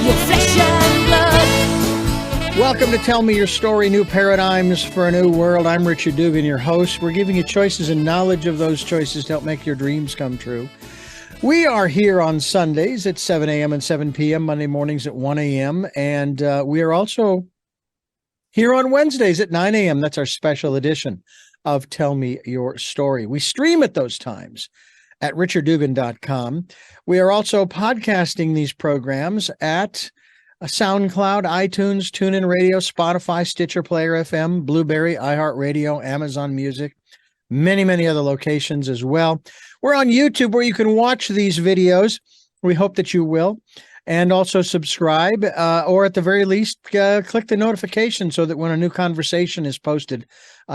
your flesh and blood. Welcome to Tell Me Your Story, New Paradigms for a New World. I'm Richard Dugan, your host. We're giving you choices and knowledge of those choices to help make your dreams come true. We are here on Sundays at 7 a.m. and 7 p.m., Monday mornings at 1 a.m., and we are also here on Wednesdays at 9 a.m. That's our special edition of Tell Me Your Story. We stream at those times at richarddugan.com. We are also podcasting these programs at SoundCloud, iTunes, TuneIn Radio, Spotify, Stitcher Player FM, Blueberry, iHeartRadio, Amazon Music, many, many other locations as well. We're on YouTube where you can watch these videos. We hope that you will. And also subscribe, or at the very least, click the notification so that when a new conversation is posted,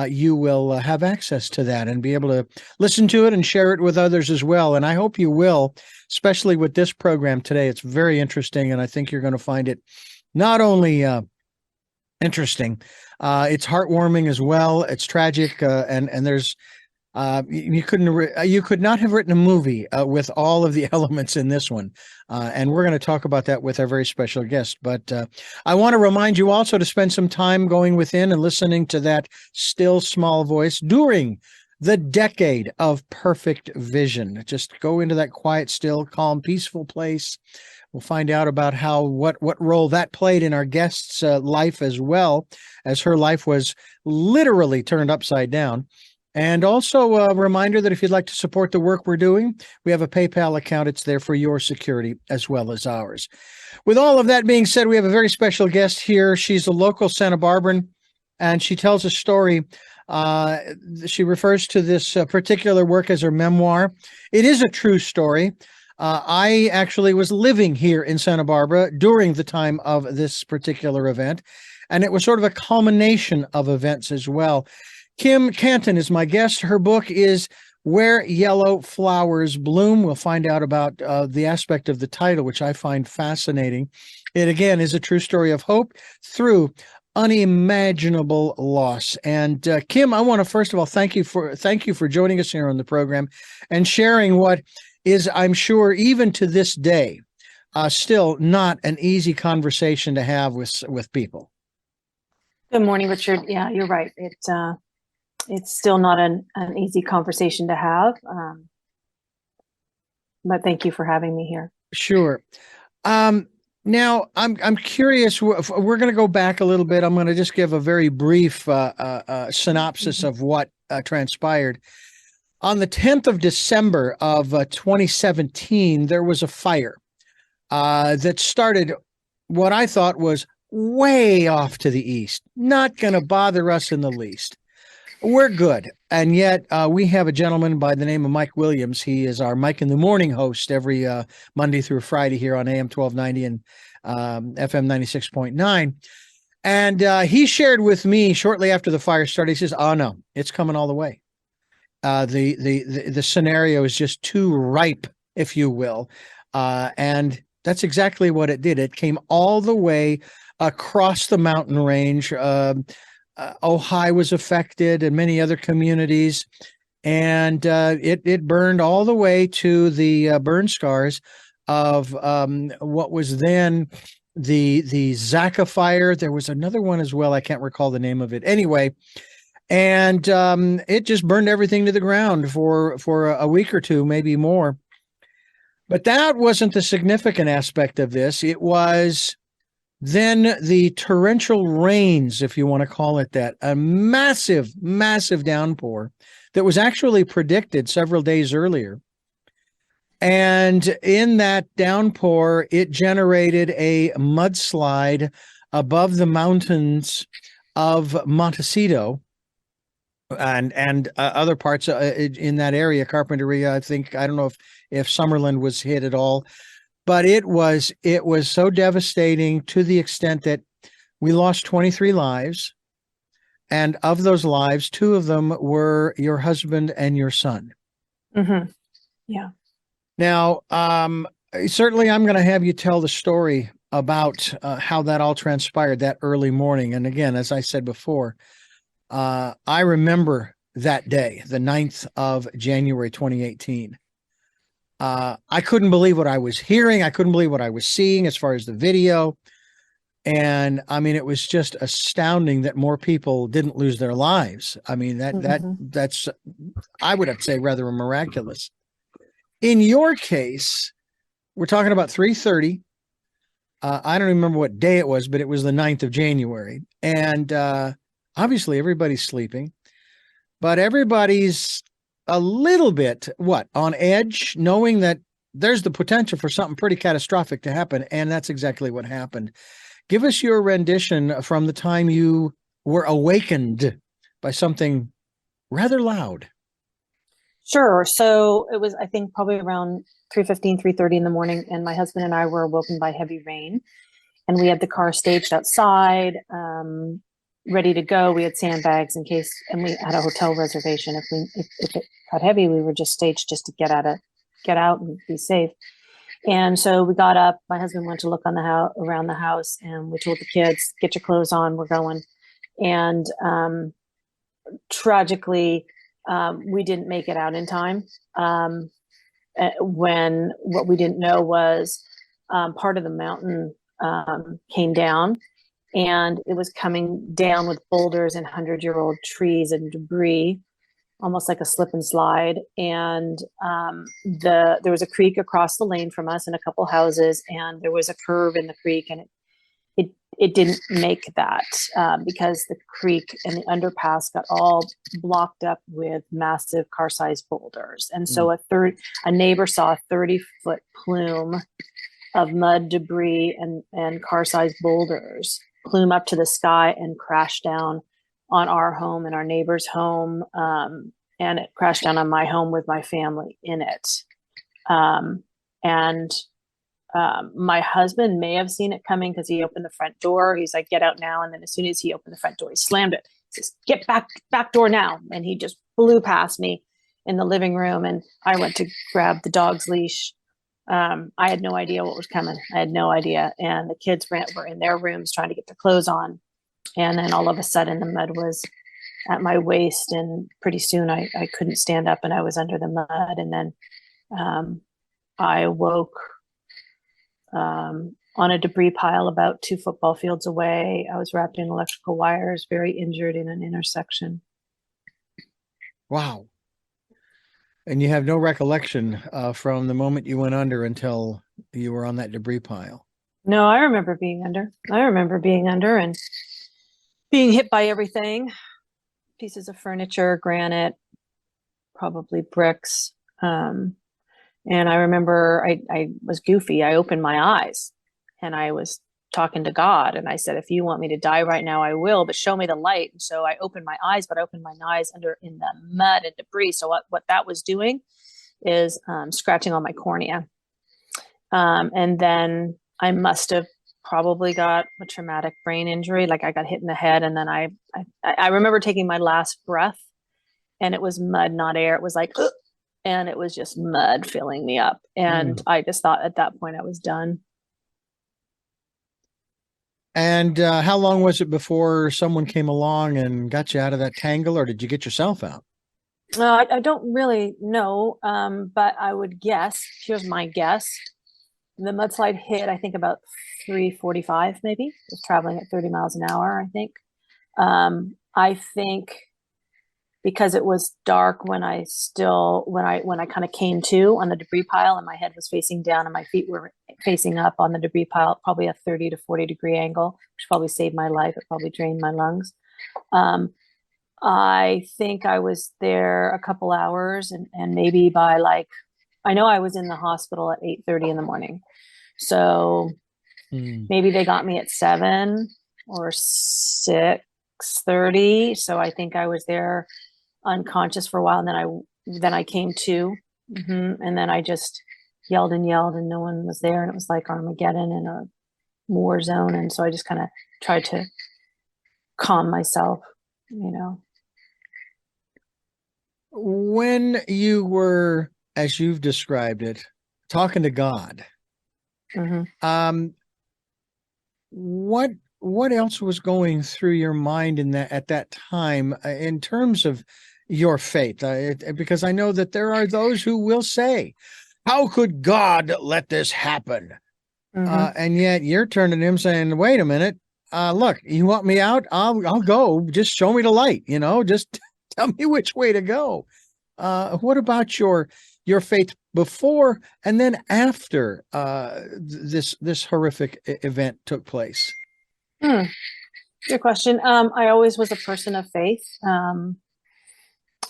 you will have access to that and be able to listen to it and share it with others as well. And I hope you will, especially with this program today. It's very interesting, and I think you're going to find it not only interesting, it's heartwarming as well. It's tragic, and there's you could not have written a movie with all of the elements in this one, and we're going to talk about that with our very special guest. But I want to remind you also to spend some time going within and listening to that still small voice during the decade of perfect vision. Just go into that quiet, still, calm, peaceful place. We'll find out about what role that played in our guest's life, as well as her life was literally turned upside down. And also a reminder that if you'd like to support the work we're doing, we have a PayPal account. It's there for your security as well as ours. With all of that being said, we have a very special guest here. She's a local Santa Barbaran, and she tells a story. She refers to this particular work as her memoir. It is a true story. I actually was living here in Santa Barbara during the time of this particular event, and it was sort of a culmination of events as well. Kim Cantin is my guest. Her book is Where Yellow Flowers Bloom. We'll find out about the aspect of the title, which I find fascinating. It, again, is a true story of hope through unimaginable loss. And Kim, I want to first of all thank you for joining us here on the program and sharing what is, I'm sure, even to this day, still not an easy conversation to have with people. Good morning, Richard. Yeah, you're right. It's still not an easy conversation to have, but thank you for having me here. Sure. Now, I'm curious. We're going to go back a little bit. I'm going to just give a very brief synopsis of what transpired. On the 10th of December of 2017, there was a fire that started what I thought was way off to the east, not going to bother us in the least. We're good. And yet we have a gentleman by the name of Mike Williams. He is our Mike in the Morning host every Monday through Friday here on AM 1290 and FM 96.9. And he shared with me shortly after the fire started, he says, oh, no, it's coming all the way. The scenario is just too ripe, if you will. And that's exactly what it did. It came all the way across the mountain range. Ojai was affected and many other communities, and it burned all the way to the burn scars of what was then the Zaka fire. There was another one as well. I can't recall the name of it. Anyway, and it just burned everything to the ground for a week or two, maybe more. But that wasn't the significant aspect of this. It was then the torrential rains, if you want to call it that, a massive, massive downpour that was actually predicted several days earlier. And in that downpour, it generated a mudslide above the mountains of Montecito and other parts in that area, Carpinteria. I don't know if Summerlin was hit at all. But it was so devastating to the extent that we lost 23 lives. And of those lives, 2 of them were your husband and your son. Mm-hmm. Yeah. Now, certainly I'm going to have you tell the story about how that all transpired that early morning. And again, as I said before, I remember that day, the 9th of January, 2018. I couldn't believe what I was hearing. I couldn't believe what I was seeing as far as the video. And I mean, it was just astounding that more people didn't lose their lives. I mean, that's, I would have to say, rather miraculous. In your case, we're talking about 3:30. I don't remember what day it was, but it was the 9th of January. And obviously everybody's sleeping, but everybody's a little bit, on edge, knowing that there's the potential for something pretty catastrophic to happen. And that's exactly what happened. Give us your rendition from the time you were awakened by something rather loud. Sure. So it was, I think, probably around 3:15, 3:30 in the morning, and my husband and I were woken by heavy rain, and we had the car staged outside, ready to go. We had sandbags in case, and we had a hotel reservation. If it got heavy, we were just staged just to get out and be safe. And so we got up. My husband went to look on around the house, and we told the kids, "Get your clothes on. We're going." And tragically, we didn't make it out in time. When what we didn't know was part of the mountain came down, and it was coming down with boulders and 100-year-old trees and debris, almost like a slip and slide. And there was a creek across the lane from us and a couple houses, and there was a curve in the creek, and it didn't make that because the creek and the underpass got all blocked up with massive car-sized boulders. And so a neighbor saw a 30-foot plume of mud, debris, and car-sized boulders plume up to the sky and crash down on our home and our neighbor's home. And it crashed down on my home with my family in it. My husband may have seen it coming because he opened the front door. He's like, "Get out now." And then as soon as he opened the front door, he slammed it. He says, "Get back door now." And he just blew past me in the living room. And I went to grab the dog's leash. I had no idea what was coming. I had no idea. And the kids were in their rooms trying to get their clothes on. And then all of a sudden the mud was at my waist. And pretty soon I couldn't stand up and I was under the mud. And then I woke on a debris pile about 2 football fields away. I was wrapped in electrical wires, very injured in an intersection. Wow. And you have no recollection from the moment you went under until you were on that debris pile? No, I remember being under. And being hit by everything. Pieces of furniture, granite, probably bricks. And I remember I was goofy. I opened my eyes and I was talking to God. And I said, "If you want me to die right now, I will, but show me the light." And so I opened my eyes, but I opened my eyes in the mud and debris. So what that was doing is scratching on my cornea. And then I must have probably got a traumatic brain injury. Like I got hit in the head. And then I remember taking my last breath and it was mud, not air. It was like, ugh, and it was just mud filling me up. And I just thought at that point I was done. And how long was it before someone came along and got you out of that tangle, or did you get yourself out? I don't really know, but I would guess, here's my guess. The mudslide hit, I think about 3:45, maybe. It was traveling at 30 miles an hour, I think. I think because it was dark when I kind of came to on the debris pile and my head was facing down and my feet were facing up on the debris pile, probably a 30 to 40 degree angle, which probably saved my life. It probably drained my lungs. I think I was there a couple hours and maybe by I know I was in the hospital at 8:30 in the morning. So maybe they got me at 7 or 6:30. So I think I was there unconscious for a while. And then I came to, and then I just yelled and no one was there. And it was like Armageddon in a war zone. And so I just kind of tried to calm myself, When you were, as you've described it, talking to God, what else was going through your mind at that time in terms of your faith? Because I know that there are those who will say, how could God let this happen? Mhm. And yet you're turning to him saying, wait a minute, look, you want me out? I'll go. Just show me the light, just tell me which way to go. What about your faith before and then after this horrific event took place? Hmm. Good question. I always was a person of faith,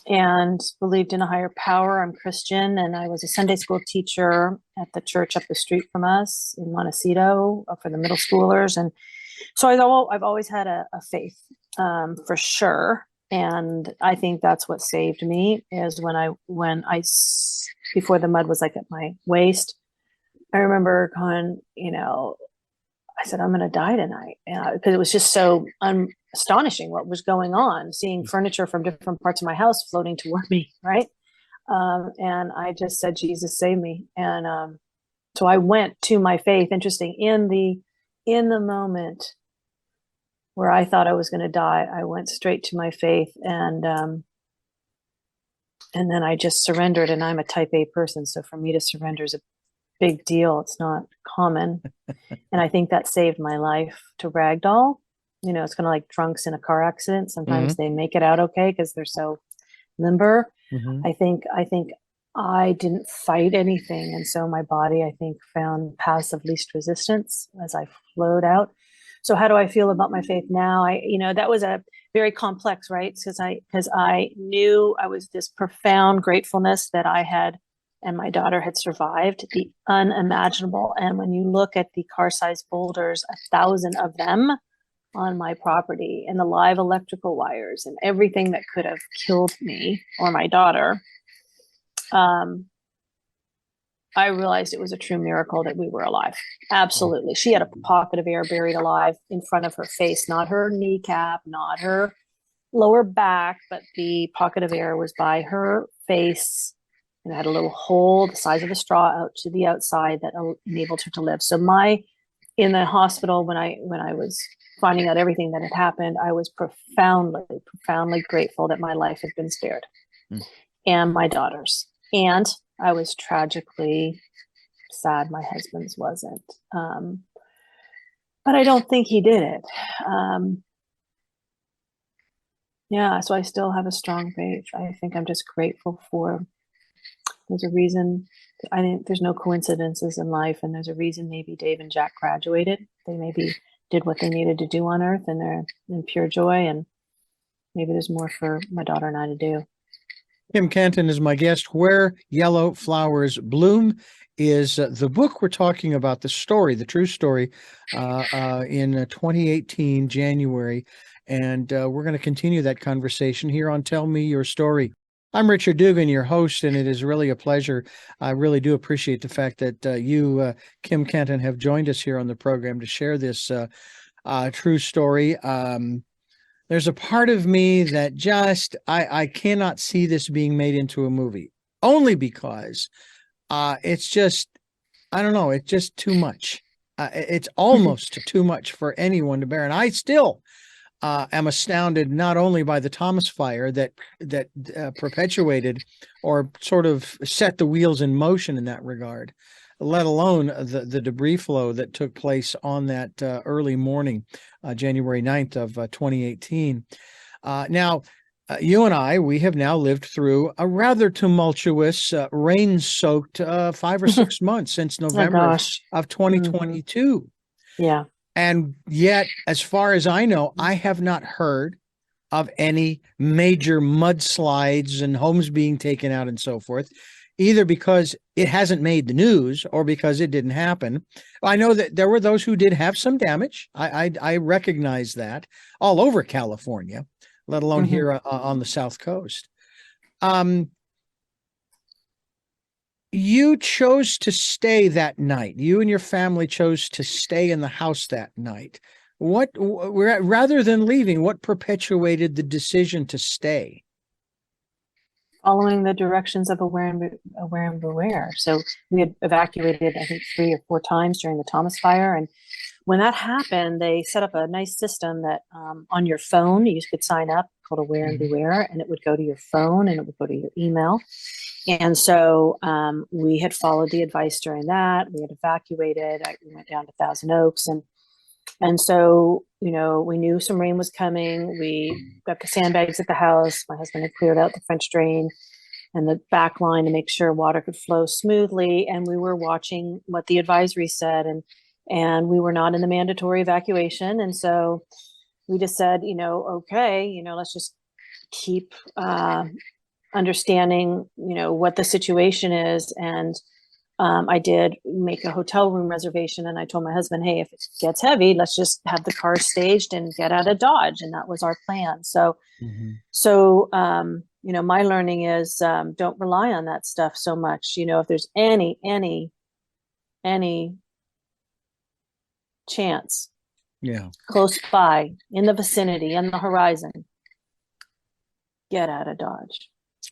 and believed in a higher power. I'm Christian, and I was a Sunday school teacher at the church up the street from us in Montecito for the middle schoolers. And so I've always had a faith, for sure. And I think that's what saved me is before the mud was like at my waist, I remember going, I said, I'm going to die tonight, because it was just so astonishing what was going on, seeing furniture from different parts of my house floating toward me. Right. And I just said, Jesus, save me. And so I went to my faith. Interesting. In the moment where I thought I was going to die, I went straight to my faith, and then I just surrendered. And I'm a type A person, so for me to surrender is a big deal. It's not common. And I think that saved my life to ragdoll. It's kind of like drunks in a car accident. Sometimes they make it out okay because they're so limber. Mm-hmm. I think I didn't fight anything. And so my body, I think, found paths of least resistance as I flowed out. So how do I feel about my faith now? That was a very complex, right? Because I knew I was this profound gratefulness that I had and my daughter had survived the unimaginable. And when you look at the car-sized boulders, 1,000 of them on my property, and the live electrical wires and everything that could have killed me or my daughter, I realized it was a true miracle that we were alive. Absolutely. She had a pocket of air buried alive in front of her face, not her kneecap, not her lower back, but the pocket of air was by her face, and had a little hole the size of a straw out to the outside that enabled her to live. So in the hospital, when I was finding out everything that had happened, I was profoundly grateful that my life had been spared, and my daughter's. And I was tragically sad my husband's wasn't. But I don't think he did it. Yeah, so I still have a strong faith. I think I'm just grateful for, there's a reason. I think there's no coincidences in life, and there's a reason maybe Dave and Jack graduated. They maybe did what they needed to do on earth, and they're in pure joy, and maybe there's more for my daughter and I to do. Kim Cantin is my guest. Where Yellow Flowers Bloom is the book we're talking about, the true story, in 2018, January. And we're going to continue that conversation here on Tell Me Your Story. I'm Richard Dugan, your host, and it is really a pleasure. I really do appreciate the fact that you, Kim Cantin, have joined us here on the program to share this true story. There's a part of me that I cannot see this being made into a movie, only because it's just, I don't know, it's just too much. It's almost too much for anyone to bear. And I still am astounded not only by the Thomas fire that perpetuated or sort of set the wheels in motion in that regard, let alone the debris flow that took place on that early morning, January 9th of 2018. Now, you and we have now lived through a rather tumultuous, rain-soaked 5 or 6 months since November of 2022. Mm-hmm. Yeah. And yet, as far as I know, I have not heard of any major mudslides and homes being taken out and so forth, either because it hasn't made the news or because it didn't happen. I know that there were those who did have some damage. I recognize that all over California, let alone here on the South Coast. You chose to stay that night. You and your family chose to stay in the house that night. What, rather than leaving, what perpetuated the decision to stay? Following the directions of Aware and Beware. So we had evacuated, I think, 3 or 4 times during the Thomas fire. And when that happened, they set up a nice system that on your phone, you could sign up, called Aware and Beware, and it would go to your phone and it would go to your email. And so we had followed the advice during that. We had evacuated. We went down to Thousand Oaks, and so, you know, we knew some rain was coming. We got the sandbags at the house. My husband had cleared out the French drain and the back line to make sure water could flow smoothly. And we were watching what the advisory said, and we were not in the mandatory evacuation. And so we just said, you know, okay, you know, let's just keep understanding, you know, what the situation is. And I did make a hotel room reservation, and I told my husband, hey, if it gets heavy, let's just have the car staged and get out of Dodge. And that was our plan. So, you know, my learning is don't rely on that stuff so much. You know, if there's any chance, close by, in the vicinity, on the horizon, get out of Dodge.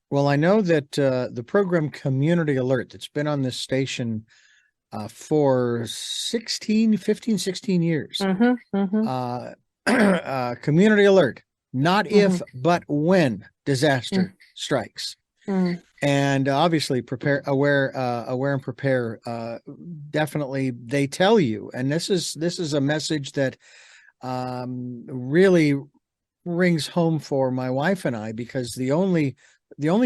Well, I know that the program Community Alert that's been on this station for 16 years. Community Alert, not if, but when disaster strikes. And obviously aware and prepare. Definitely, they tell you, and this is a message that really rings home for my wife and I, because the only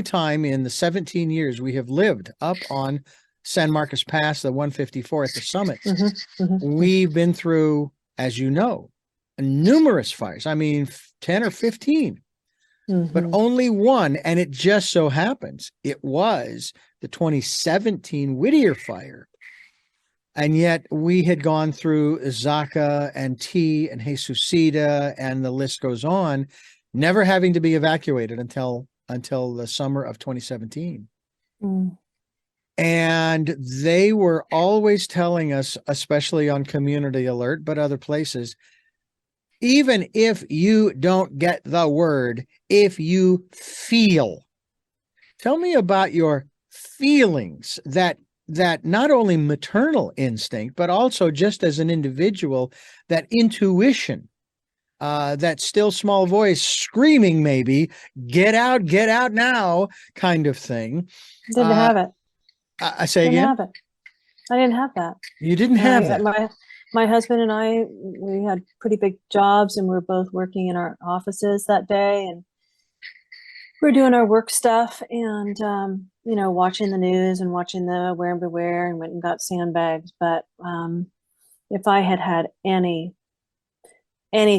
time in the 17 years we have lived up on San Marcos Pass, the 154 at the summit, we've been through, as you know, numerous fires. I mean, 10 or 15. But only one, and it just so happens it was the 2017 Whittier fire. And yet we had gone through Zaca and T and Jesusita, and the list goes on, never having to be evacuated until the summer of 2017. And they were always telling us, especially on Community Alert, but other places, even if you don't get the word, if you feel, tell me about your feelings, that not only maternal instinct, but also just as an individual, that intuition, that still small voice screaming, maybe, get out now kind of thing. Didn't have it. I say again? Have it. I didn't have that. You didn't have that? My husband and I, we had pretty big jobs, and we were both working in our offices that day, and we were doing our work stuff, and you know, watching the news and watching the Aware and Beware, and went and got sandbags. But if I had any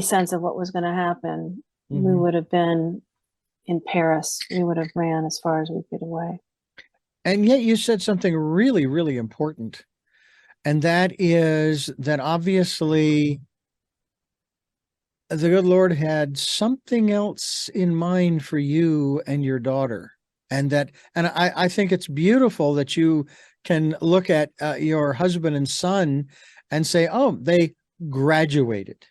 sense of what was going to happen, we would have been in Paris. We would have ran as far as we could away. And yet you said something really, really important. And that is that obviously the good Lord had something else in mind for you and your daughter. And I think it's beautiful that you can look at your husband and son and say, oh, they graduated.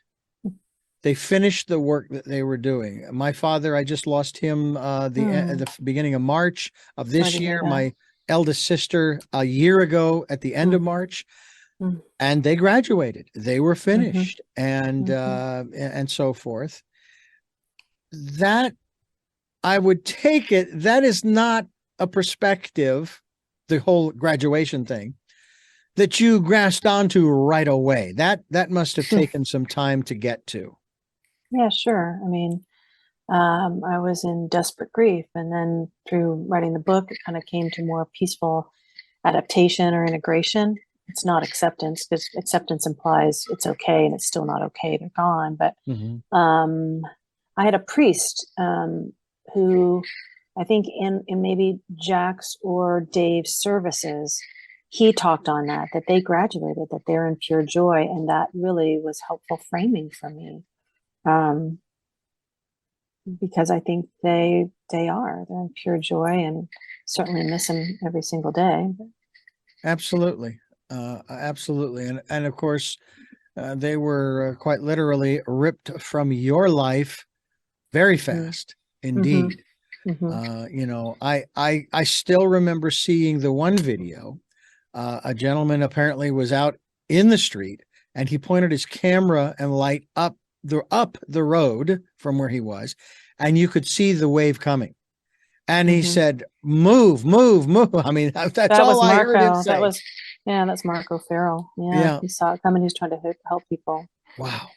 They finished the work that they were doing. My father, I just lost him the beginning of March of this year. My eldest sister a year ago at the end of March, and they graduated. They were finished, and so forth. That, I would take it, that is not a perspective, the whole graduation thing, that you grasped onto right away. That must have taken some time to get to. Yeah, sure. I mean, I was in desperate grief, and then through writing the book, it kind of came to more peaceful adaptation or integration. It's not acceptance, because acceptance implies it's okay, and it's still not okay. They're gone. But I had a priest who, I think in maybe Jack's or Dave's services, he talked on that they graduated, that they're in pure joy, and that really was helpful framing for me. Because I think they're in pure joy, and certainly miss them every single day. Absolutely. Absolutely. And of course, they were quite literally ripped from your life very fast indeed. You know, I still remember seeing the one video. A gentleman apparently was out in the street, and he pointed his camera and light up the road from where he was, and you could see the wave coming. And he Mhm. said, move, move, move. I mean, that's That all was I heard him Marco. say. That's Marco Farrell. Yeah, Yeah. he saw it coming. He was trying to help people. Wow.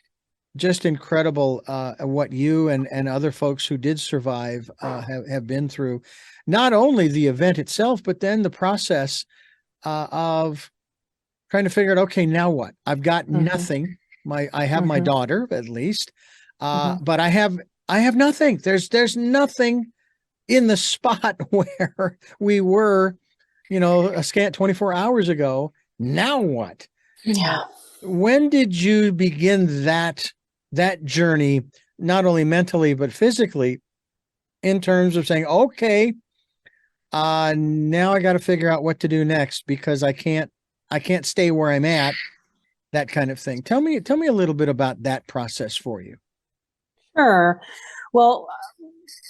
Just incredible what you and other folks who did survive have been through. Not only the event itself, but then the process of trying to figure out, okay, now what? I've got nothing. I have my daughter at least, but I have nothing. There's nothing in the spot where we were, a scant 24 hours ago. Now what? Yeah. When did you begin that journey, not only mentally but physically, in terms of saying, okay, now I got to figure out what to do next because I can't stay where I'm at, that kind of thing. Tell me a little bit about that process for you. Sure. Well,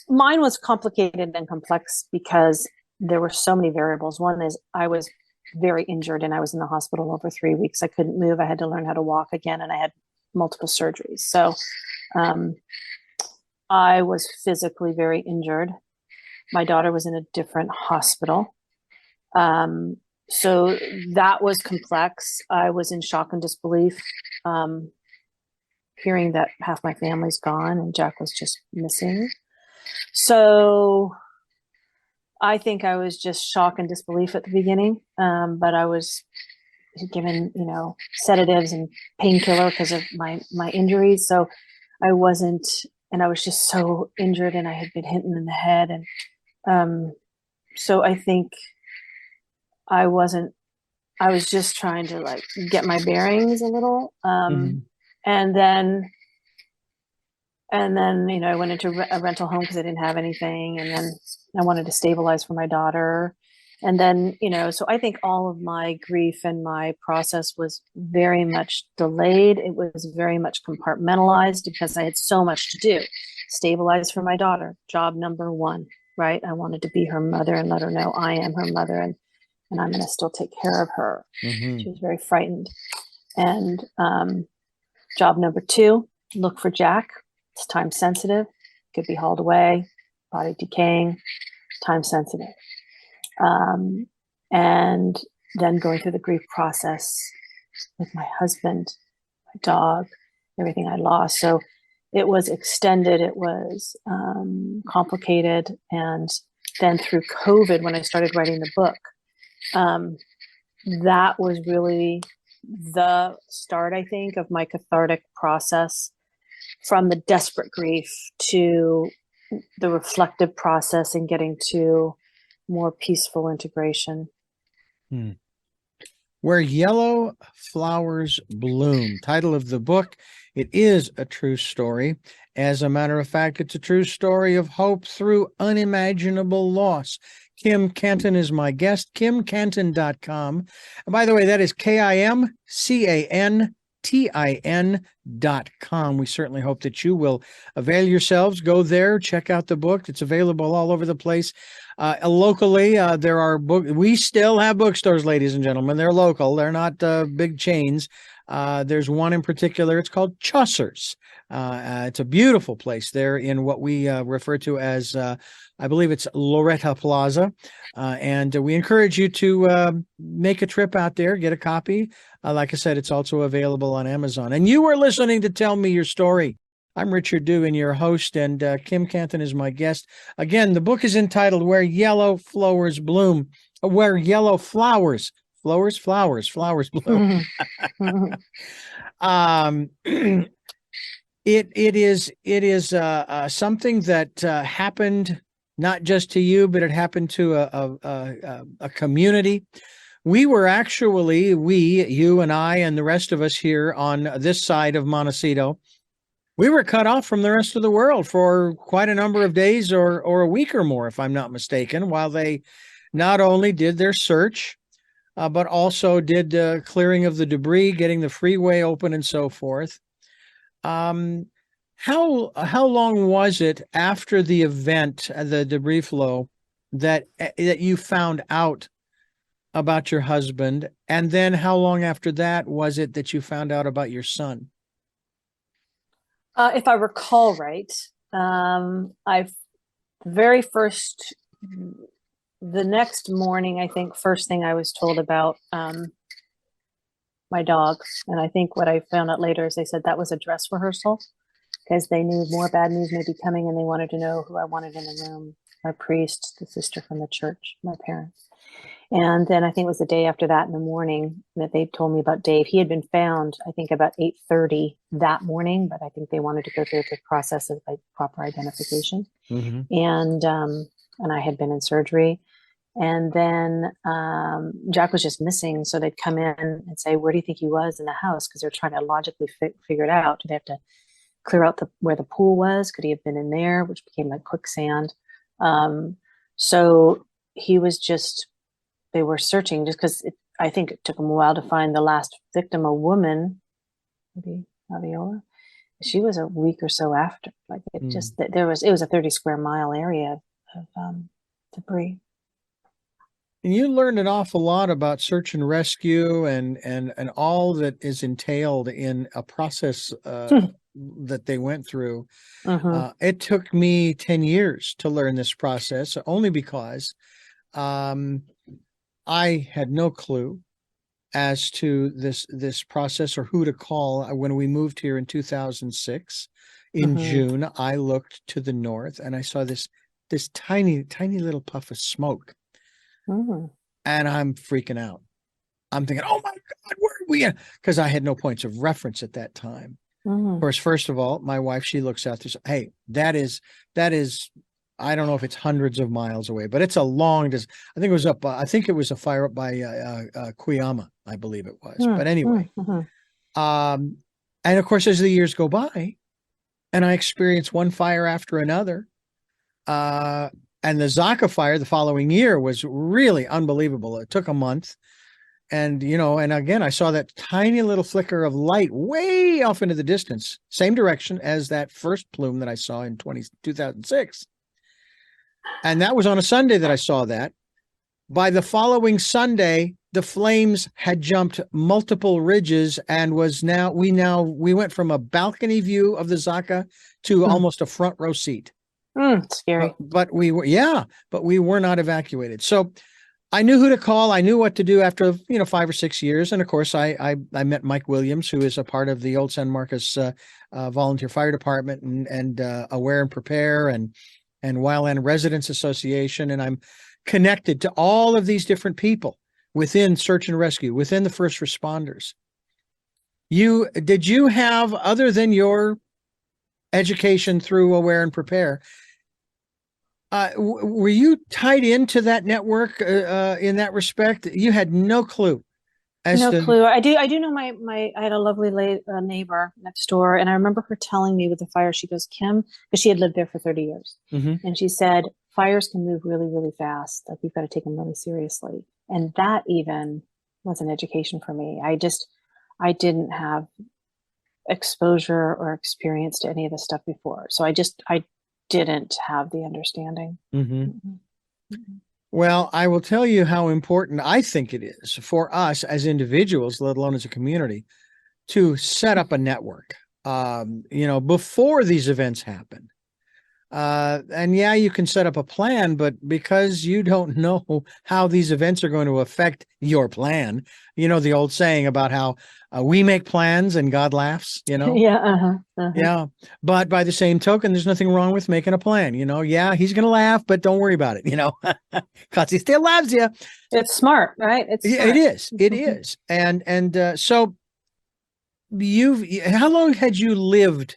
mine was complicated and complex because there were so many variables. One is I was very injured and I was in the hospital over 3 weeks. I couldn't move. I had to learn how to walk again, and I had multiple surgeries. So I was physically very injured. My daughter was in a different hospital. So that was complex. I was in shock and disbelief, hearing that half my family's gone and Jack was just missing. So I think I was just shock and disbelief at the beginning, but I was given, sedatives and painkiller because of my injuries. So I wasn't, and I was just so injured, and I had been hit in the head, and so I think I was just trying to get my bearings a little, and then I went into a rental home because I didn't have anything, and then I wanted to stabilize for my daughter. And then, so I think all of my grief and my process was very much delayed. It was very much compartmentalized because I had so much to do. Stabilize for my daughter, job number one, right? I wanted to be her mother and let her know I am her mother, and I'm going to still take care of her. She was very frightened. And job number two, look for Jack. It's time sensitive, could be hauled away, body decaying, time sensitive. And then going through the grief process with my husband, my dog, everything I lost. So it was extended, it was complicated. And then through COVID, when I started writing the book, that was really the start, I think, of my cathartic process, from the desperate grief to the reflective process and getting to more peaceful integration. Where Yellow Flowers Bloom, title of the book. It is a true story. As a matter of fact, it's a true story of hope through unimaginable loss. Kim Cantin is my guest, kimcantin.com. And by the way, that is KIMCANTIN.com. We certainly hope that you will avail yourselves. Go there, check out the book. It's available all over the place. Locally, there are we still have bookstores, ladies and gentlemen. They're local. They're not big chains. There's one in particular. It's called Chaucer's. It's a beautiful place there in what we refer to as, I believe it's Loretta Plaza. And we encourage you to make a trip out there, get a copy. Like I said, it's also available on Amazon. And you are listening to Tell Me Your Story. I'm Richard Dugan, your host, and Kim Cantin is my guest. Again, the book is entitled Where Yellow Flowers Bloom. Where Yellow Flowers bloom. It is something that happened not just to you, but it happened to a community. We were actually, you and I and the rest of us here on this side of Montecito, we were cut off from the rest of the world for quite a number of days or a week or more, if I'm not mistaken, while they not only did their search, but also did clearing of the debris, getting the freeway open and so forth. How long was it after the event, the debris flow, that you found out about your husband? And then how long after that was it that you found out about your son? If I recall right, I very first, the next morning, I think first thing I was told about my dog. And I think what I found out later is they said that was a dress rehearsal because they knew more bad news may be coming and they wanted to know who I wanted in the room. My priest, the sister from the church, my parents. And then I think it was the day after that in the morning that they told me about Dave. He had been found, I think, about 8:30 that morning, but I think they wanted to go through the process of like proper identification. And I had been in surgery. And then Jack was just missing. So they'd come in and say, where do you think he was in the house? Because they're trying to logically figure it out. Did they have to clear out where the pool was? Could he have been in there, which became like quicksand? So he was just, they were searching just because I think it took them a while to find the last victim, a woman, maybe Aviola. She was a week or so after. Like it just, it was a 30 square mile area of debris. And you learned an awful lot about search and rescue and all that is entailed in a process that they went through. It took me 10 years to learn this process, only because I had no clue as to this process or who to call. When we moved here in 2006, in June, I looked to the north and I saw this tiny little puff of smoke. And I'm freaking out. I'm thinking, oh my God, where are we? Because I had no points of reference at that time. Of course, first of all, my wife, she looks out there. Hey, that is, I don't know if it's hundreds of miles away, but it's a long distance. I think it was up. I think it was a fire up by Cuyama, I believe it was. But anyway, and of course, as the years go by, and I experience one fire after another, and the Zaka fire the following year was really unbelievable. It took a month. And, and again, I saw that tiny little flicker of light way off into the distance, same direction as that first plume that I saw in 2006. And that was on a Sunday that I saw that. By the following Sunday, the flames had jumped multiple ridges and we went from a balcony view of the Zaka to almost a front row seat. Scary. But we were not evacuated. So I knew who to call. I knew what to do after, 5 or 6 years. And of course, I met Mike Williams, who is a part of the old San Marcos Volunteer Fire Department and Aware and Prepare and Wildland Residents Association. And I'm connected to all of these different people within search and rescue, within the first responders. Did you have, other than your education through Aware and Prepare, were you tied into that network in that respect? You had no clue. No clue. I do know I had a lovely neighbor next door, and I remember her telling me with the fire, she goes, Kim, because she had lived there for 30 years. And she said, fires can move really, really fast. Like you've got to take them really seriously. And that even was an education for me. I didn't have exposure or experience to any of this stuff before. So I didn't have the understanding. Well, I will tell you how important I think it is for us as individuals, let alone as a community, to set up a network, before these events happen. And yeah, you can set up a plan, but because you don't know how these events are going to affect your plan, the old saying about how we make plans and God laughs, Yeah. But by the same token, there's nothing wrong with making a plan, Yeah, he's going to laugh, but don't worry about it, because he still loves you. It's smart, right? It's smart. It is. It is. And so how long had you lived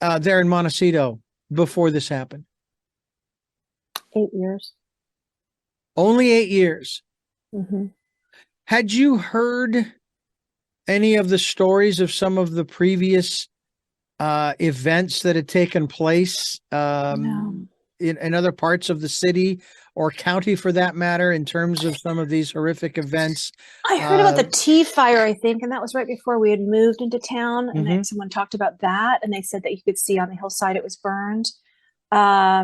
there in Montecito before this happened? 8 years. Only 8 years. Had you heard any of the stories of some of the previous events that had taken place No. in other parts of the city or county, for that matter, in terms of some of these horrific events? I heard about the tea fire, I think, and that was right before we had moved into town. And then someone talked about that, and they said that you could see on the hillside it was burned. I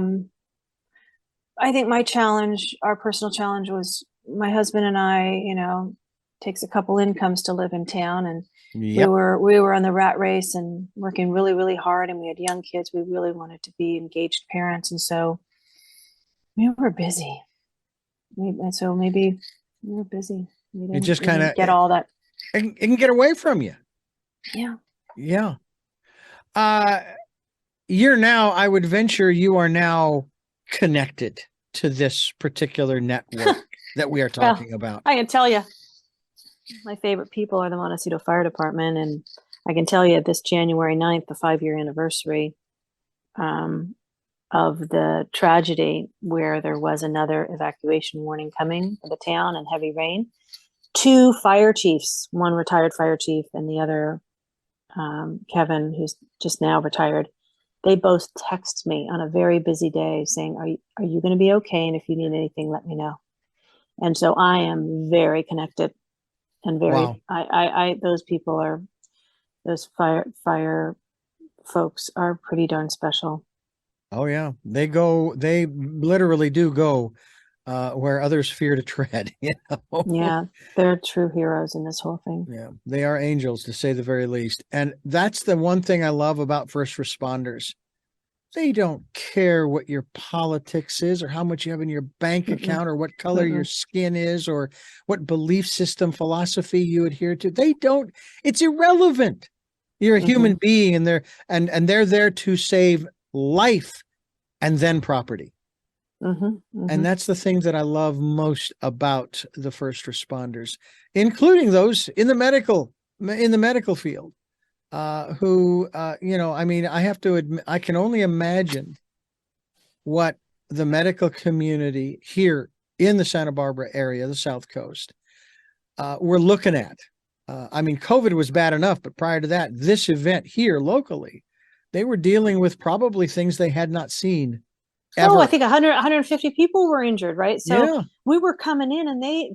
think our personal challenge was my husband and I, takes a couple incomes to live in town, and Yep. we were on the rat race and working really, really hard, and we had young kids. We really wanted to be engaged parents, and so we were busy. And so maybe we were busy. It just We kind didn't of get all that. it can get away from you. Yeah. Yeah. I would venture you are now connected to this particular network that we are talking about. I can tell you, my favorite people are the Montecito Fire Department, and I can tell you this January 9th, the 5-year anniversary of the tragedy where there was another evacuation warning coming for the town and heavy rain. 2 fire chiefs, one retired fire chief and the other, Kevin, who's just now retired, they both text me on a very busy day saying, are you going to be okay? And if you need anything, let me know. And so I am very connected and very, Wow. those people are, those fire folks are pretty darn special. Oh yeah. They literally do go where others fear to tread. Yeah, they're true heroes in this whole thing. Yeah, they are angels, to say the very least. And that's the one thing I love about first responders. They don't care what your politics is or how much you have in your bank account or what color your skin is or what belief system, philosophy you adhere to. They don't. It's irrelevant. You're a human being, and they're there to save life and then property. And that's the thing that I love most about the first responders, including those in the medical field, who, I mean, I have to admit, I can only imagine what the medical community here in the Santa Barbara area, the South Coast, we're looking at. I mean, COVID was bad enough, but prior to that, this event here locally, they were dealing with probably things they had not seen ever. Oh, I think 150 people were injured, right? So yeah. We were coming in, and they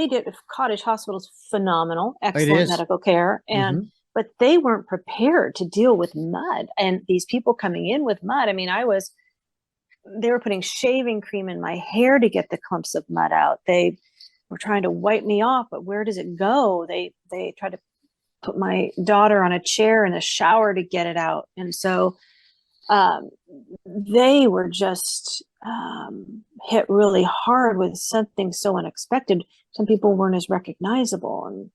did Cottage Hospital's phenomenal, excellent medical care, and but they weren't prepared to deal with mud and these people coming in with mud. I mean, they were putting shaving cream in my hair to get the clumps of mud out. They were trying to wipe me off, but where does it go? They tried to put my daughter on a chair in a shower to get it out. And so they were just hit really hard with something so unexpected. Some people weren't as recognizable, and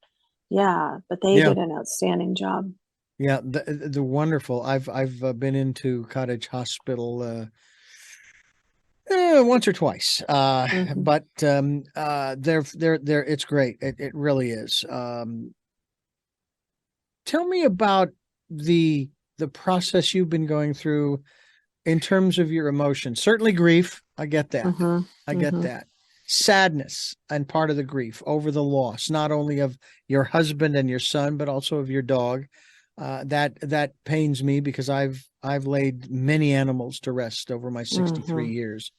but they did an outstanding job. Yeah, the wonderful. I've been into Cottage Hospital once or twice, but they're it's great. It really is. Tell me about the process you've been going through in terms of your emotions. Certainly grief. I get that. I get that. Sadness and part of the grief over the loss, not only of your husband and your son, but also of your dog. That pains me because I've laid many animals to rest over my 63 years.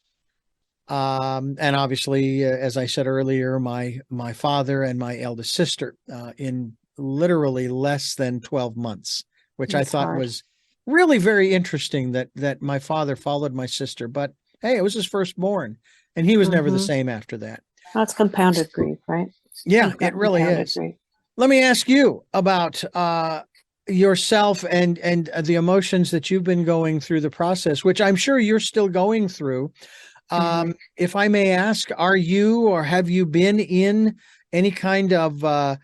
And obviously, as I said earlier, my father and my eldest sister in literally less than 12 months, which I thought was really very interesting that my father followed my sister, but hey, it was his firstborn and he was never the same after that. That's compounded grief, right? Yeah, it really is. Grief. Let me ask you about yourself and the emotions that you've been going through the process, which I'm sure you're still going through. If I may ask, are you or have you been in any kind of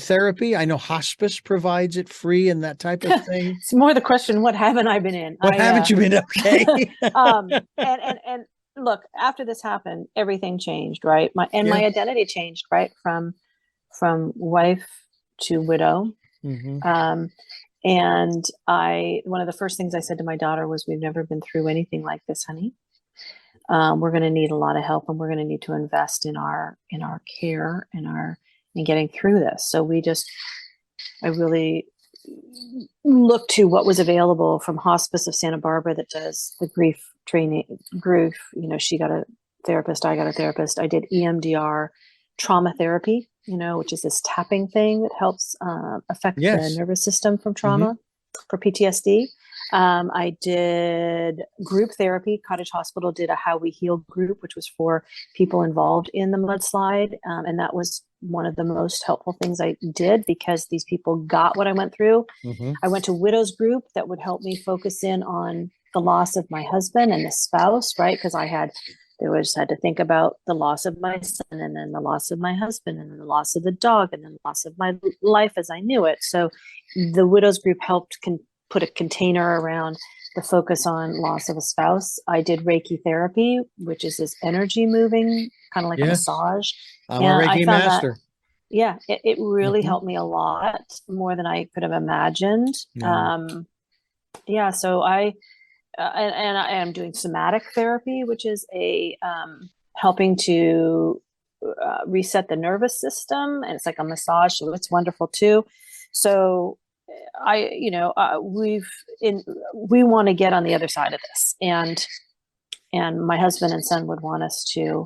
therapy? I know hospice provides it free and that type of thing. It's more the question, what haven't I been in? What haven't you been? Okay. And look, after this happened, everything changed, right? My identity changed, right? From wife to widow. And one of the first things I said to my daughter was, we've never been through anything like this, honey. We're going to need a lot of help, and we're going to need to invest in our care and in getting through this. So I really looked to what was available from Hospice of Santa Barbara that does the grief training. She got a therapist, I got a therapist. I did EMDR trauma therapy, which is this tapping thing that helps affect the nervous system from trauma for PTSD. I did group therapy. Cottage Hospital did a How We Heal group, which was for people involved in the mudslide. And that was one of the most helpful things I did because these people got what I went through. Mm-hmm. I went to widows group that would help me focus in on the loss of my husband and the spouse, right? Because I had to think about the loss of my son and then the loss of my husband and then the loss of the dog and then the loss of my life as I knew it. So the widows group helped put a container around the focus on loss of a spouse. I did Reiki therapy, which is this energy moving, kind of like a massage. I'm a Reiki master. It really helped me a lot more than I could have imagined. Yeah. So I am doing somatic therapy, which is helping to reset the nervous system, and it's like a massage, so it's wonderful too. So we want to get on the other side of this, and my husband and son would want us to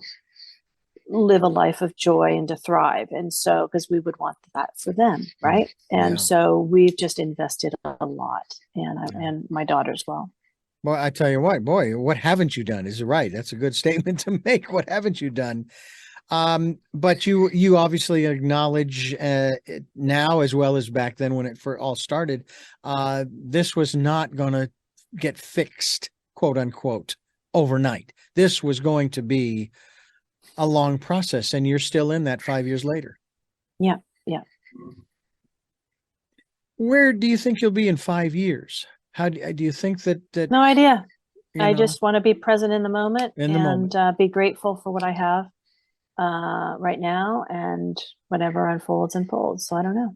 live a life of joy and to thrive, and so because we would want that for them, right? And so we've just invested a lot, and my daughter as well. Well, I tell you what, boy, what haven't you done is right. That's a good statement to make. What haven't you done? But you obviously acknowledge now as well as back then when it all started, this was not going to get fixed, quote unquote, overnight. This was going to be a long process, and you're still in that 5 years later. Yeah. Where do you think you'll be in 5 years? How do you think that? No idea. I just want to be present in the moment and be grateful for what I have right now, and whatever unfolds. So I don't know.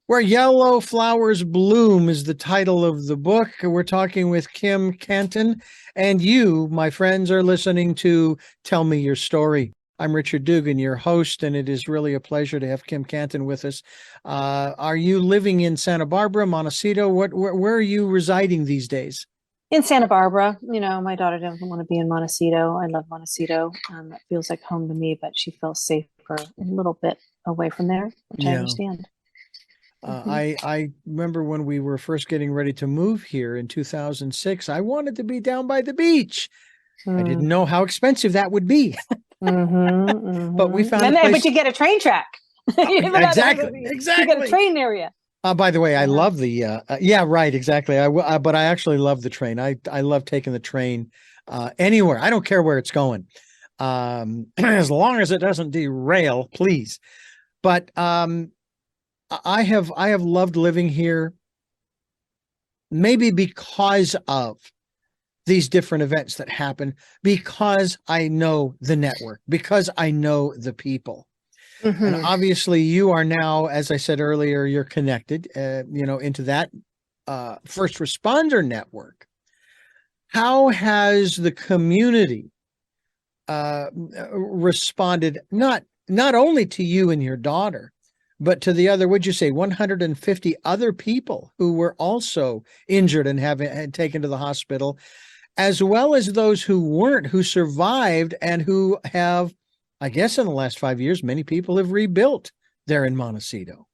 Where Yellow Flowers Bloom is the title of the book. We're talking with Kim Cantin, and you, my friends, are listening to Tell Me Your Story. I'm Richard Dugan, your host, and it is really a pleasure to have Kim Cantin with us. Are you living in Santa Barbara, Montecito? Where are you residing these days? In Santa Barbara. My daughter doesn't want to be in Montecito. I love Montecito. It feels like home to me, but she feels safer a little bit away from there, which I understand. I remember when we were first getting ready to move here in 2006, I wanted to be down by the beach. I didn't know how expensive that would be. But we found but you get a train track. Exactly. You get a train area. By the way, I love the right, exactly. But I actually love the train. I love taking the train anywhere. I don't care where it's going, as long as it doesn't derail, please. But I have loved living here, maybe because of these different events that happen, because I know the network, because I know the people. And obviously you are now, as I said earlier, you're connected, into that first responder network. How has the community responded, not only to you and your daughter, but to the other, would you say 150 other people who were also injured and had taken to the hospital, as well as those who weren't, who survived and who have, I guess in the last 5 years, many people have rebuilt there in Montecito.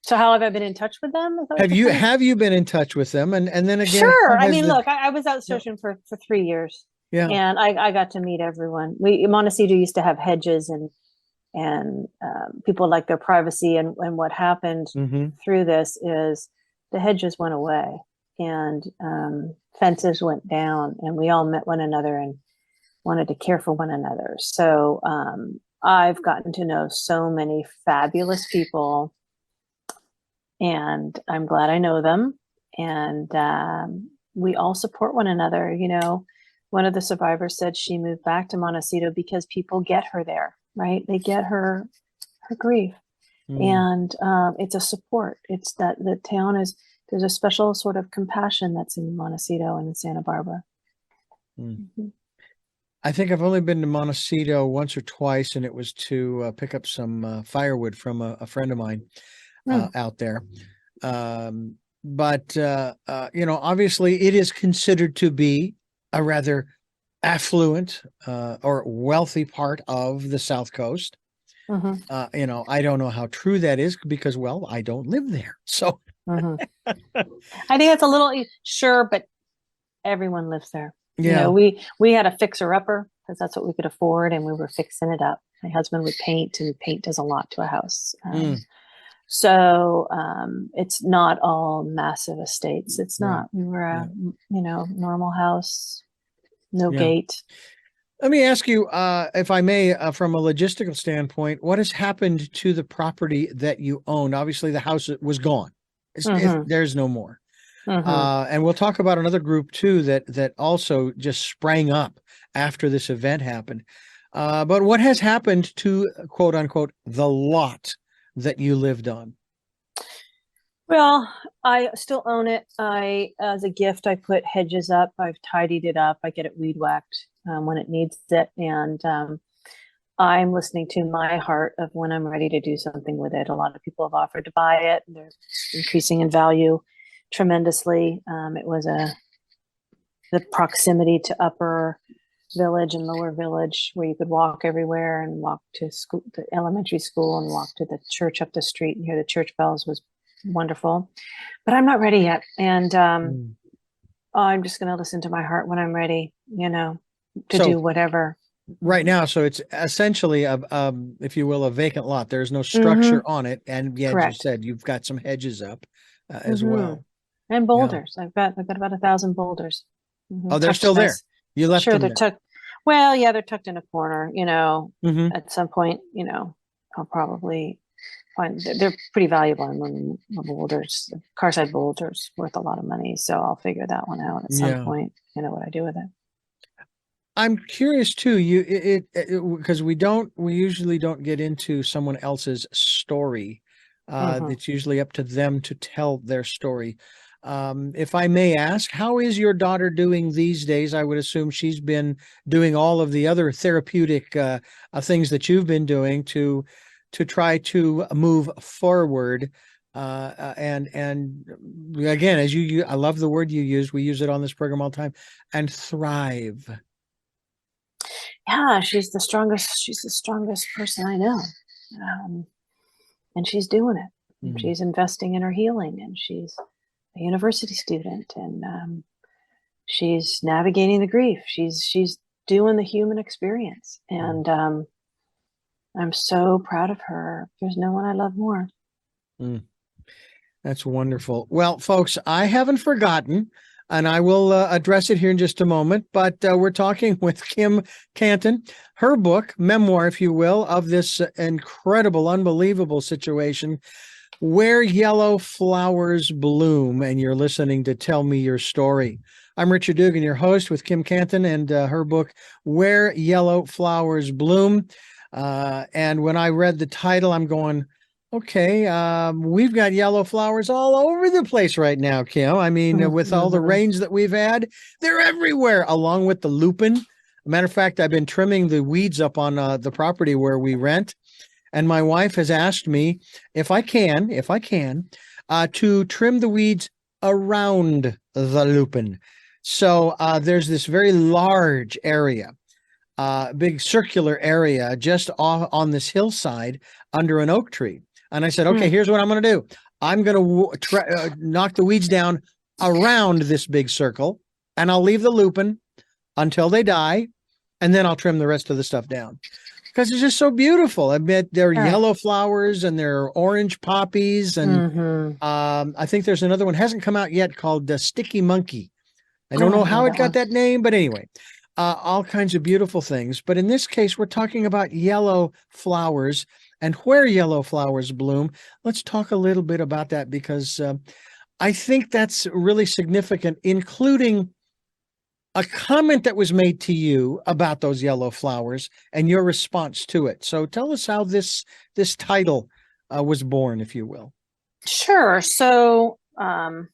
So how have I been in touch with them? Have you been in touch with them? And then again, sure. I mean, look, I was out searching for 3 years. Yeah. And I got to meet everyone. Montecito used to have hedges and people like their privacy. And what happened through this is the hedges went away and fences went down, and we all met one another and wanted to care for one another. So I've gotten to know so many fabulous people, and I'm glad I know them. And we all support one another. One of the survivors said she moved back to Montecito because people get her there, right? They get her grief. And it's a support. It's that the town there's a special sort of compassion that's in Montecito and in Santa Barbara. I think I've only been to Montecito once or twice, and it was to pick up some firewood from a friend of mine out there. But obviously it is considered to be a rather affluent or wealthy part of the South Coast. I don't know how true that is because, well, I don't live there. So I think that's a little, sure, but everyone lives there. Yeah. We had a fixer upper because that's what we could afford, and we were fixing it up. My husband would paint, and paint does a lot to a house. So it's not all massive estates. It's Right. not. We were a normal house, no Yeah. gate. Let me ask you, if I may, from a logistical standpoint, what has happened to the property that you owned? Obviously, the house was gone. There's no more. And we'll talk about another group too that also just sprang up after this event happened. But what has happened to, quote unquote, the lot that you lived on? Well, I still own it. As a gift, I put hedges up. I've tidied it up. I get it weed whacked when it needs it. And I'm listening to my heart of when I'm ready to do something with it. A lot of people have offered to buy it. They're increasing in value tremendously. It was the proximity to Upper Village and Lower Village, where you could walk everywhere and walk to school, to elementary school, and walk to the church up the street and hear the church bells was wonderful. But I'm not ready yet. And I'm just going to listen to my heart when I'm ready, to do whatever. Right now, so it's essentially if you will, a vacant lot. There's no structure on it, and yet you said you've got some hedges up as well, and boulders. Yeah. I've got about 1,000 boulders. Oh, they're still there. You left them they're there. tucked. Well, yeah, they're tucked in a corner. At some point, I'll probably find they're pretty valuable. And boulders, car side boulders, worth a lot of money. So I'll figure that one out at some point. What I do with it. I'm curious too. Because we usually don't get into someone else's story. It's usually up to them to tell their story. If I may ask, how is your daughter doing these days? I would assume she's been doing all of the other therapeutic things that you've been doing to try to move forward. And again, I love the word you use. We use it on this program all the time. And thrive. Yeah, she's the strongest person I know. And she's doing it. She's investing in her healing, and she's a university student, and she's navigating the grief. She's doing the human experience, and I'm so proud of her. There's no one I love more. That's wonderful. Well, folks, I haven't forgotten, and I will address it here in just a moment, but we're talking with Kim Cantin. Her book, memoir, if you will, of this incredible, unbelievable situation, Where Yellow Flowers Bloom, and you're listening to Tell Me Your Story. I'm Richard Dugan, your host, with Kim Cantin, and her book, Where Yellow Flowers Bloom. And when I read the title, I'm going, okay, we've got yellow flowers all over the place right now, Kim. I mean, with all the rains that we've had, they're everywhere, along with the lupin. Matter of fact, I've been trimming the weeds up on the property where we rent. And my wife has asked me if I can, to trim the weeds around the lupin. So there's this very large area, big circular area just off on this hillside under an oak tree. And I said, okay, here's what I'm going to do. I'm going to knock the weeds down around this big circle, and I'll leave the lupin until they die, and then I'll trim the rest of the stuff down. Because it's just so beautiful. I bet there are yellow flowers and there are orange poppies. And I think there's another one, hasn't come out yet, called the Sticky Monkey. I don't know how it got that name, but anyway, all kinds of beautiful things. But in this case, we're talking about yellow flowers and where yellow flowers bloom. Let's talk a little bit about that, because I think that's really significant, including a comment that was made to you about those yellow flowers and your response to it. So tell us how this title was born, if you will. Sure. So I'll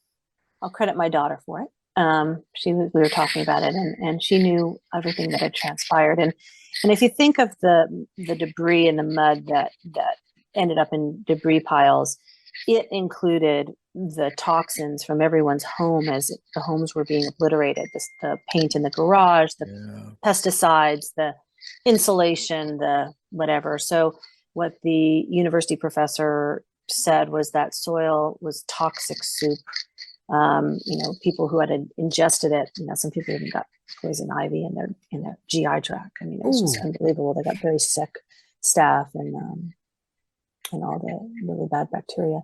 credit my daughter for it. We were talking about it, and she knew everything that had transpired. And if you think of the debris and the mud that ended up in debris piles, it included the toxins from everyone's home as the homes were being obliterated. The paint in the garage, the pesticides, the insulation, the whatever. So what the university professor said was that soil was toxic soup. People who had ingested it, some people even got poison ivy in their GI tract. I mean, it was just unbelievable. They got very sick, staff and all the really bad bacteria.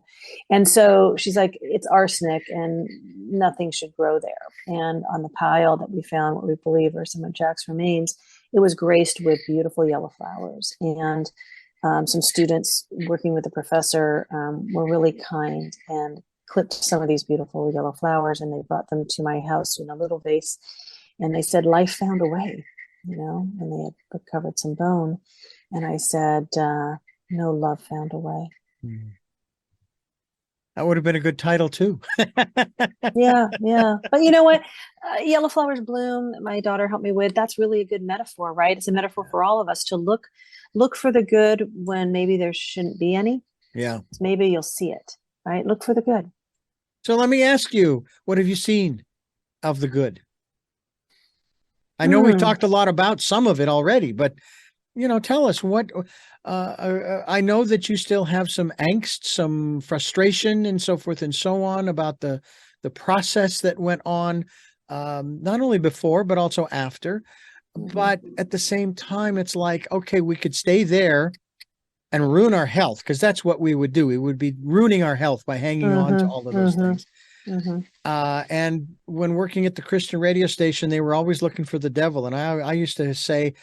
And so she's like, it's arsenic and nothing should grow there. And on the pile that we found, what we believe are some of Jack's remains, it was graced with beautiful yellow flowers. And some students working with the professor were really kind and clipped some of these beautiful yellow flowers, and they brought them to my house in a little vase. And they said, life found a way, and they had recovered some bone. And I said, no, love found a way. That would have been a good title too. Yeah. But you know what? Yellow flowers bloom, my daughter helped me with. That's really a good metaphor, right? It's a metaphor for all of us to look for the good when maybe there shouldn't be any. Yeah. Maybe you'll see it, right? Look for the good. So let me ask you, what have you seen of the good? I know we've talked a lot about some of it already, but tell us what. I know that you still have some angst, some frustration, and so forth and so on about the process that went on, not only before but also after. But at the same time, it's like, okay, we could stay there and ruin our health, because that's what we would do. We would be ruining our health by hanging on to all of those things. And when working at the Christian radio station, they were always looking for the devil. And I used to say,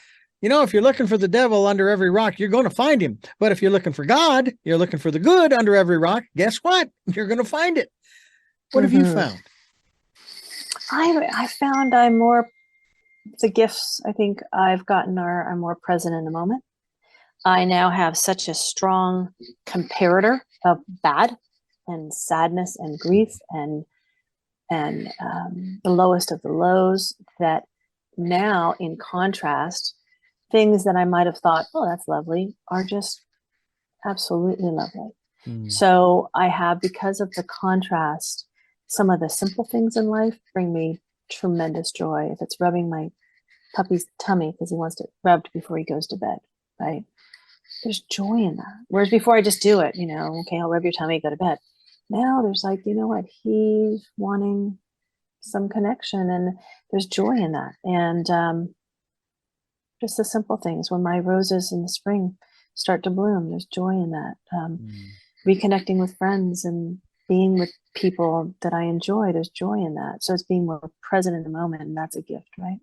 if you're looking for the devil under every rock, you're going to find him. But if you're looking for God, you're looking for the good under every rock, guess what? You're going to find it. What have you found? I found I'm more, the gifts I think I've gotten I'm more present in the moment. I now have such a strong comparator of bad and sadness and grief and the lowest of the lows, that now, in contrast, things that I might have thought, oh, that's lovely, are just absolutely lovely. So I have, because of the contrast, some of the simple things in life bring me tremendous joy. If it's rubbing my puppy's tummy because he wants it rubbed before he goes to bed, right? There's joy in that. Whereas before I just do it, okay, I'll rub your tummy, go to bed. Now there's like, he's wanting some connection, and there's joy in that. And just the simple things. When my roses in the spring start to bloom, there's joy in that. Reconnecting with friends and being with people that I enjoy, there's joy in that. So it's being more present in the moment, and that's a gift, right?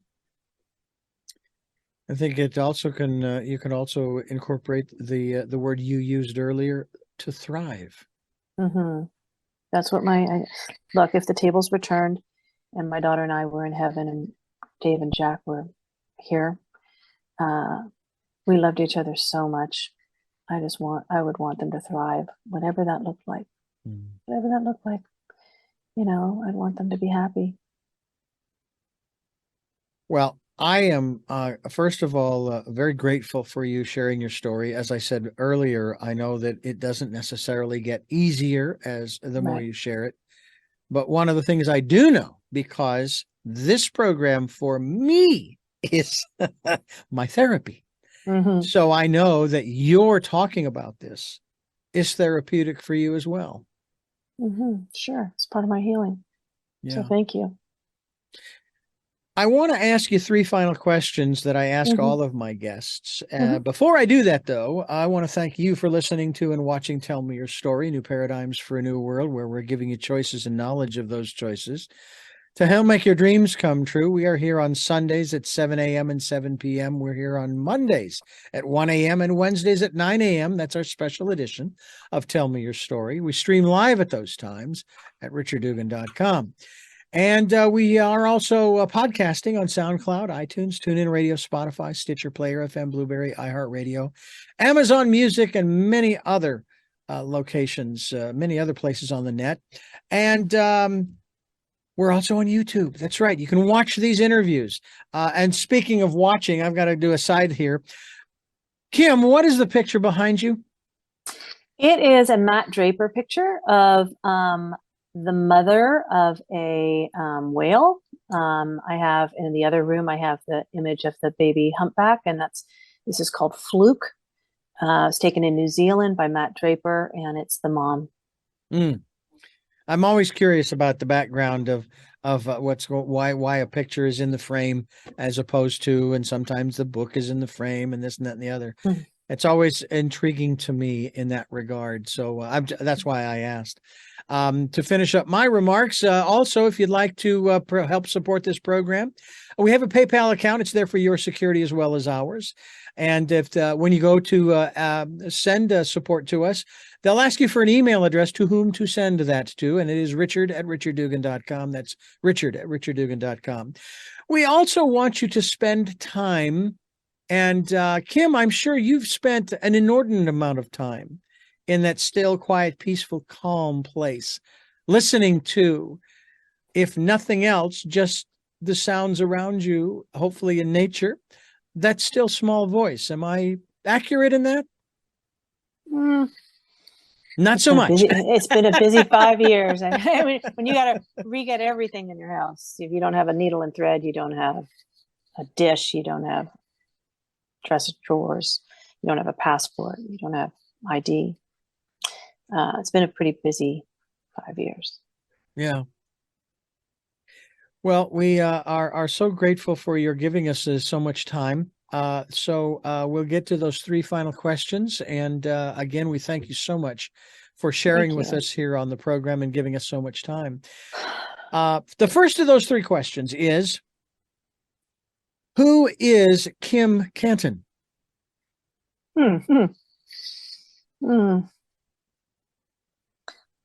I think it also can, you can also incorporate the word you used earlier, to thrive. That's what look, if the tables were turned and my daughter and I were in heaven and Dave and Jack were here, we loved each other so much. I would want them to thrive, whatever that looked like. Whatever that looked like, I'd want them to be happy. Well, I am, first of all, very grateful for you sharing your story. As I said earlier, I know that it doesn't necessarily get easier as the more you share it. But one of the things I do know, because this program for me is my therapy. So I know that you're talking about this is therapeutic for you as well. Sure. It's part of my healing. Yeah. So thank you. I want to ask you 3 final questions that I ask all of my guests. Before I do that, though, I want to thank you for listening to and watching Tell Me Your Story, New Paradigms for a New World, where we're giving you choices and knowledge of those choices to help make your dreams come true. We are here on Sundays at 7 a.m. and 7 p.m. We're here on Mondays at 1 a.m. and Wednesdays at 9 a.m. That's our special edition of Tell Me Your Story. We stream live at those times at richarddugan.com. And we are also podcasting on SoundCloud, iTunes, TuneIn Radio, Spotify, Stitcher, Player FM, Blueberry, iHeartRadio, Amazon Music, and many other locations, many other places on the net. And we're also on YouTube. That's right. You can watch these interviews. And speaking of watching, I've got to do a side here. Kim, what is the picture behind you? It is a Matt Draper picture of the mother of a whale. I have in the other room, I have the image of the baby humpback, and this is called Fluke. It's taken in New Zealand by Matt Draper, and it's the mom. I'm always curious about the background of why a picture is in the frame as opposed to, and sometimes the book is in the frame and this and that and the other. Mhm. It's always intriguing to me in that regard. So that's why I asked. To finish up my remarks, also, if you'd like to help support this program, we have a PayPal account. It's there for your security as well as ours. And if when you go to send support to us, they'll ask you for an email address to whom to send that to, and it is richard@richarddugan.com. That's richard@richarddugan.com. We also want you to spend time, and Kim, I'm sure you've spent an inordinate amount of time in that still, quiet, peaceful, calm place, listening to, if nothing else, just the sounds around you, hopefully in nature, that still small voice. Am I accurate in that? Mm, Not so much. It's been a busy 5 years. When you got to re-get everything in your house, if you don't have a needle and thread, you don't have a dish, you don't have dresser drawers, you don't have a passport, you don't have ID. It's been a pretty busy 5 years. Yeah. Well, we are so grateful for your giving us so much time. So we'll get to those three final questions. And again, we thank you so much for sharing with us here on the program and giving us so much time. The first of those three questions is, who is Kim Cantin?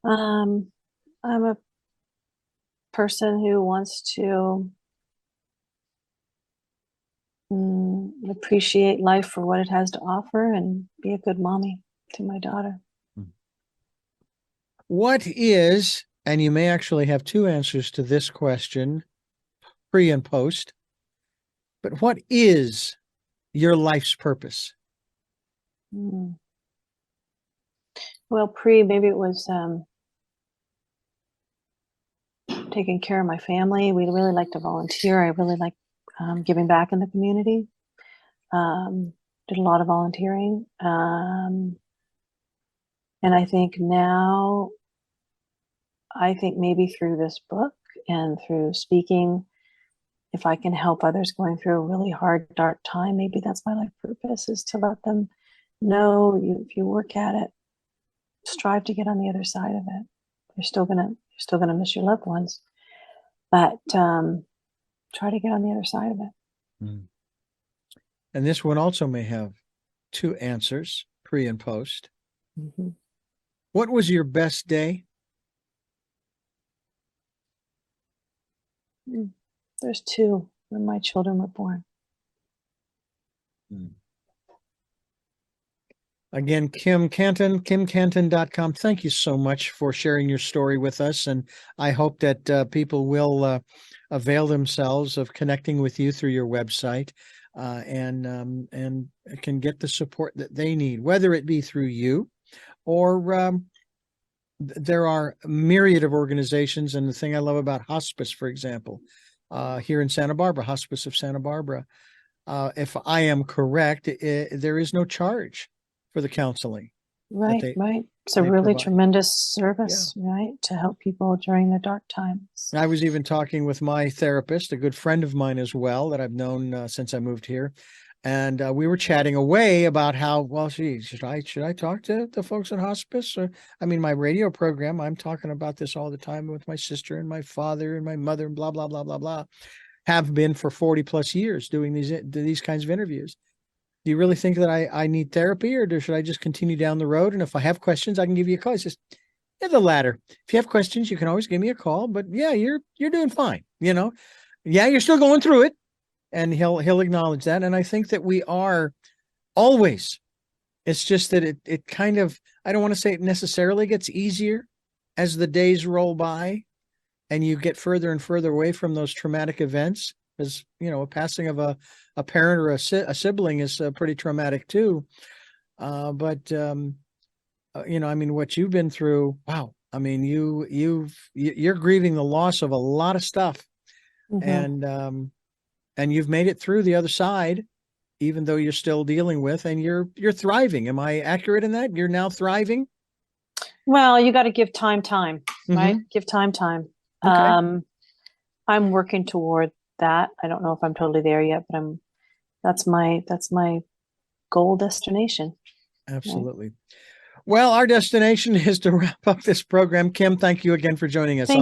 I'm a person who wants to appreciate life for what it has to offer and be a good mommy to my daughter. What is, and you may actually have two answers to this question, pre and post, but what is your life's purpose? Well, maybe it was taking care of my family. We really like to volunteer. I really like giving back in the community. Did a lot of volunteering. And I think now, maybe through this book and through speaking, if I can help others going through a really hard, dark time, maybe that's my life purpose, is to let them know if you work at it, strive to get on the other side of it. You're still gonna miss your loved ones, but try to get on the other side of it. And this one also may have two answers, pre and post. Mm-hmm. What was your best day? There's two, when my children were born. Again, Kim Cantin, kimcantin.com. Thank you so much for sharing your story with us. And I hope that people will avail themselves of connecting with you through your website and can get the support that they need, whether it be through you or there are a myriad of organizations. And the thing I love about hospice, for example, here in Santa Barbara, Hospice of Santa Barbara, if I am correct, there is no charge for the counseling. Right. It's a really tremendous service, right, to help people during the dark times. I was even talking with my therapist, a good friend of mine as well, that I've known since I moved here. And we were chatting away about how, well, should I talk to the folks in hospice? Or, I mean, my radio program, I'm talking about this all the time with my sister and my father and my mother and blah, blah, blah, blah, blah. Have been for 40 plus years doing these kinds of interviews. Do you really think that I need therapy, or should I just continue down the road? And if I have questions, I can give you a call. It's just the latter. If you have questions, you can always give me a call. But yeah, you're doing fine. Yeah, you're still going through it, and he'll acknowledge that. And I think that we are always. It's just that it kind of, I don't want to say it necessarily gets easier as the days roll by, and you get further and further away from those traumatic events. As a passing of a parent or a sibling is pretty traumatic too. But I mean, what you've been through, wow. I mean, you're grieving the loss of a lot of stuff, and you've made it through the other side, even though you're still dealing with, and you're thriving. Am I accurate in that? You're now thriving? Well, you got to give time, right? Mhm. Give time. Okay. I'm working toward that. I don't know if I'm totally there yet, but that's my goal destination. Right? Absolutely. Well, our destination is to wrap up this program. Kim, thank you again for joining us. Thank